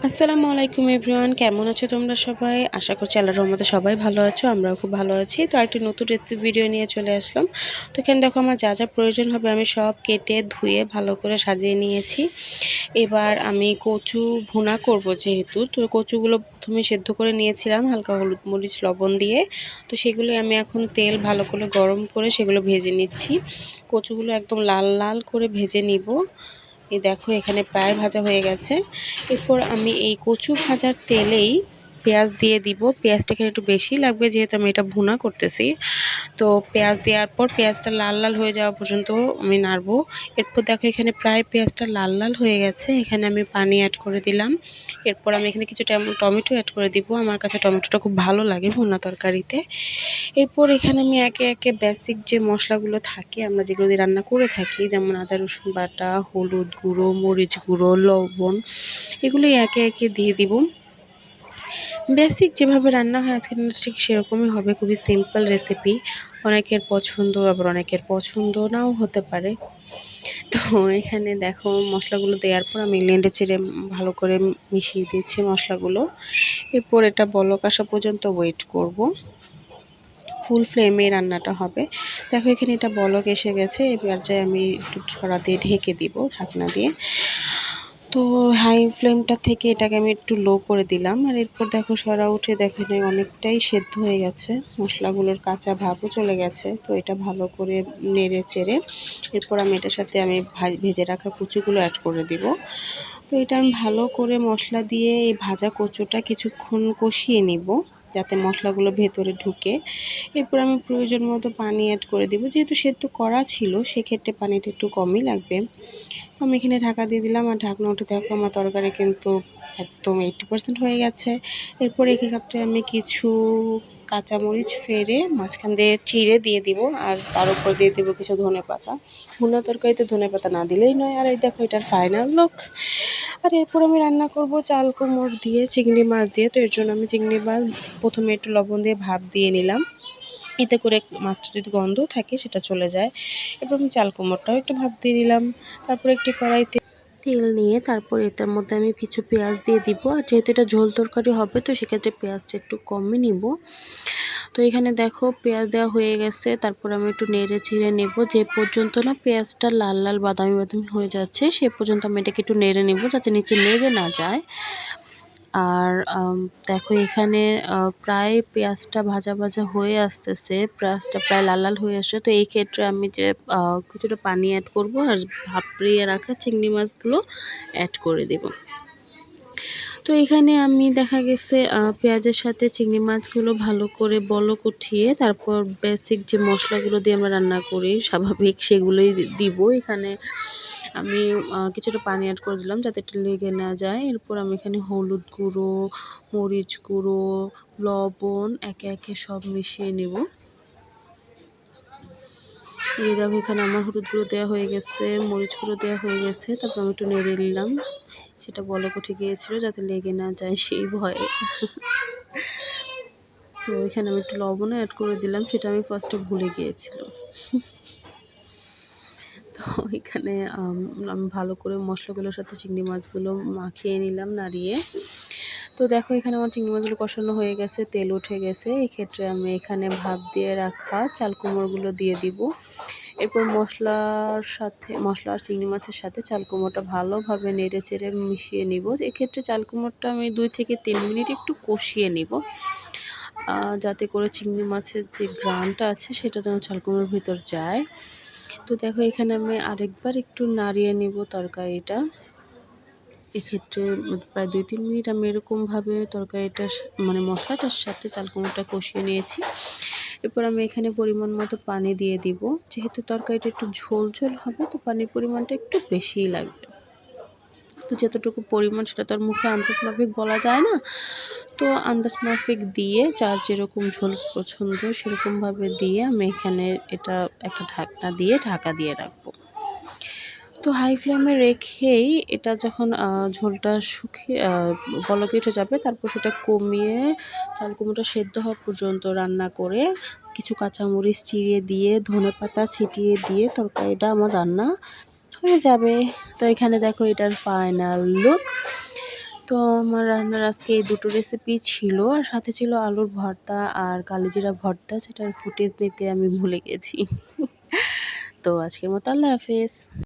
আসসালামু আলাইকুম এভরিওয়ান, কেমন আছো তোমরা সবাই? আশা করছি আল্লাহর রহমতে সবাই ভালো আছো। আমরাও খুব ভালো আছি। তো একটি নতুন রেসিপি ভিডিও নিয়ে চলে আসলাম। তো এখানে দেখো আমার যা যা প্রয়োজন হবে আমি সব কেটে ধুয়ে ভালো করে সাজিয়ে নিয়েছি। এবার আমি কচু ভুনা করব, যেহেতু তো কচুগুলো প্রথমে সেদ্ধ করে নিয়েছিলাম হালকা হলুদ মরিচ লবণ দিয়ে। তো সেগুলো আমি এখন তেল ভালো করে গরম করে সেগুলো ভেজে নিচ্ছি। কচুগুলো একদম লাল লাল করে ভেজে নিব। এই দেখো এখানে প্রায় ভাজা হয়ে গেছে। এরপর আমি এই কচু ভাজার তেলেই পেঁয়াজ দিয়ে দিব। পেঁয়াজটা এখানে একটু বেশি লাগবে যেহেতু আমি এটা ভুনা করতেছি। তো পেঁয়াজ দেওয়ার পর পেঁয়াজটা লাল লাল হয়ে যাওয়া পর্যন্ত আমি নাড়বো। এরপর দেখো এখানে প্রায় পেঁয়াজটা লাল লাল হয়ে গেছে। এখানে আমি পানি অ্যাড করে দিলাম। এরপর আমি এখানে কিছু টমেটো অ্যাড করে দিব। আমার কাছে টমেটোটা খুব ভালো লাগে ভুনা তরকারিতে। এরপর এখানে আমি একে একে বেসিক যে মশলাগুলো থাকে আমরা যেগুলো দিয়ে রান্না করে থাকি, যেমন আদা রসুন বাটা, হলুদ গুঁড়ো, মরিচ গুঁড়ো, লবণ, এগুলোই একে একে দিয়ে দিব। বেসিক যেভাবে রান্না হয় আজকে ঠিক সেরকমই হবে। খুবই সিম্পল রেসিপি। অনেকের পছন্দ আবার অনেকের পছন্দ নাও হতে পারে। তো এখানে দেখো মশলাগুলো দেওয়ার পর আমি নেড়ে চেড়ে ভালো করে মিশিয়ে দিচ্ছি মশলাগুলো। এরপর এটা বলক আসা পর্যন্ত ওয়েট করব। ফুল ফ্লেমে রান্নাটা হবে। দেখো এখানে এটা বলক এসে গেছে। এবার যাই আমি একটু ছড়া দিয়ে ঢেকে দিব ঢাকনা দিয়ে। তো হাই ফ্লেমটা থেকে এটাকে আমি একটু লো করে দিলাম। আর এরপর দেখো সরা উঠে দেখো অনেকটাই সেদ্ধ হয়ে গেছে, মশলাগুলোর কাঁচা ভাবও চলে গেছে। তো এটা ভালো করে নেড়ে চেড়ে এরপর আমি এটার সাথে আমি ভেজে রাখা কচুগুলো অ্যাড করে দিব। তো এটা আমি ভালো করে মশলা দিয়ে এই ভাজা কচুটা কিছুক্ষণ কষিয়ে নিব যাতে মশলাগুলো ভেতরে ঢুকে। এরপর আমি প্রয়োজন মতো পানি অ্যাড করে দিব। যেহেতু সেদ্ধ করা ছিল সেক্ষেত্রে পানিটা একটু কমই লাগবে। তো আমি এখানে ঢাকা দিয়ে দিলাম। আর ঢাকনা উঠে দেখো আমার তরকারি কিন্তু একদম 80% হয়ে গেছে। এরপর এক্ষেত্রে আমি কিছু কাঁচামরিচ ফেড়ে মাঝখান দিয়ে চিড়ে দিয়ে দিব। আর তার উপর দিয়ে দেবো কিছু ধনেপাতা। ভুনা তরকারিতে ধনেপাতা না দিলেই নয়। আর এই দেখো এটার ফাইনাল লুক। আর এরপর আমি রান্না করব চাল কুমড় দিয়ে, চিংড়ি মাছ দিয়ে। তো এর জন্য আমি চিংড়ি মাছ প্রথমে একটু লবণ দিয়ে ভাপ দিয়ে নিলাম, এতে করে মাছটা যদি গন্ধ থাকে সেটা চলে যায়। এরপর আমি চাল কুমড়টাও একটু ভাপ দিয়ে দিলাম। তারপর একটি কড়াইতে তেল নিয়ে তারপর এটার মধ্যে আমি কিছু পেঁয়াজ দিয়ে দিব। আর যেহেতু এটা ঝোল তরকারি হবে তো সেক্ষেত্রে পেঁয়াজটা একটু কমই নিব। তো এখানে দেখো পেঁয়াজ দেওয়া হয়ে গেছে। তারপর আমি একটু নেড়ে ছেড়ে নেব যে পর্যন্ত না পেঁয়াজটা লাল লাল বাদামি বাদামি হয়ে যাচ্ছে সে পর্যন্ত আমি এটাকে একটু নেড়ে নেব যাতে নিচে লেগে না যায়। আর দেখো এখানে প্রায় পেঁয়াজটা ভাজা ভাজা হয়ে আসতেছে, পেঁয়াজটা প্রায় লাল লাল হয়ে আসছে। তো এই ক্ষেত্রে আমি যে কিছুটা পানি অ্যাড করব আর ভাপড়িয়ে রাখা চিংড়ি মাছগুলো অ্যাড করে দেব। তো এখানে আমি দেখা গেছে পেঁয়াজের সাথে চিংড়ি মাছগুলো ভালো করে বলক উঠিয়ে তারপর বেসিক যে মশলাগুলো দিয়ে আমরা রান্না করি স্বাভাবিক সেগুলোই দিব। এখানে আমি কিছুটা পানি অ্যাড করে দিলাম যাতে এটা লেগে না যায়। এরপর আমি এখানে হলুদ গুঁড়ো, মরিচ গুঁড়ো, লবণ একে একে সব মিশিয়ে নেব। এই দেখো এখানে আমার হলুদ গুঁড়ো দেওয়া হয়ে গেছে, মরিচ গুঁড়ো দেওয়া হয়ে গেছে। তারপর আমি একটু নেড়ে নিলাম, সেটা বলক উঠে গিয়েছিল যাতে লেগে না যায় সেই ভয়ে। তো এখানে আমি একটু লবণও অ্যাড করে দিলাম, সেটা আমি ফার্স্টে ভুলে গিয়েছিলাম। তো এখানে আমি ভালো করে মশলাগুলোর সাথে চিংড়ি মাছগুলো মাখিয়ে নিলাম নাড়িয়ে। তো দেখো এখানে আমার চিংড়ি মাছগুলো কষানো হয়ে গেছে, তেল উঠে গেছে। এক্ষেত্রে আমি এখানে ভাপ দিয়ে রাখা চাল কুমড়োগুলো দিয়ে দিব। এরপর মশলা আর চিংড়ি মাছের সাথে চাল কুমড়োটা ভালোভাবে নেড়ে চেড়ে মিশিয়ে নিব। এক্ষেত্রে চাল কুমড়োটা আমি 2 থেকে 3 মিনিট একটু কষিয়ে নিব যাতে করে চিংড়ি মাছের যে ঘ্রাণটা আছে সেটা যেন চাল কুমড়োর ভিতর যায়। তো দেখো এখানে আমি আরেকবার একটু নাড়িয়ে নিব তরকারিটা। এক্ষেত্রে প্রায় 2-3 মিনিট আমি এরকমভাবে তরকারিটা মানে মশলাটার সাথে চাল কুমড়োটা কষিয়ে নিয়েছি। এরপর আমি এখানে পরিমাণ মতো পানি দিয়ে দিব। যেহেতু তরকারিটা একটু ঝোল ঝোল হবে তো পানির পরিমাণটা একটু বেশিই লাগবে। তো যতটুকু পরিমাণ সেটা তো আর মুখে আন্দাজ মাফিক বলা যায় না। তো আন্দাজ মাফিক দিয়ে যার যেরকম ঝোল পছন্দ সেরকমভাবে দিয়ে আমি এখানে এটা একটা ঢাকনা দিয়ে ঢাকা দিয়ে রাখবো। তো হাই ফ্লেমে রেখেই এটা যখন ঝোলটা শুকিয়ে বলকে উঠে যাবে তারপর সেটা কমিয়ে চাল কুমড়োটা সেদ্ধ হওয়া পর্যন্ত রান্না করে কিছু কাঁচামরিচ চিড়ে দিয়ে ধনেপাতা ছিটিয়ে দিয়ে তরকারিটা আমার রান্না হয়ে যাবে। তো এখানে দেখো এটার ফাইনাল লুক। তো আমার রান্নার আজকে এই দুটো রেসিপি ছিল, আর সাথে ছিল আলুর ভর্তা আর কালিজিরা ভর্তা, যেটার ফুটেজ নিতে আমি ভুলে গেছি। তো আজকের মতো আল্লাহ হাফেজ।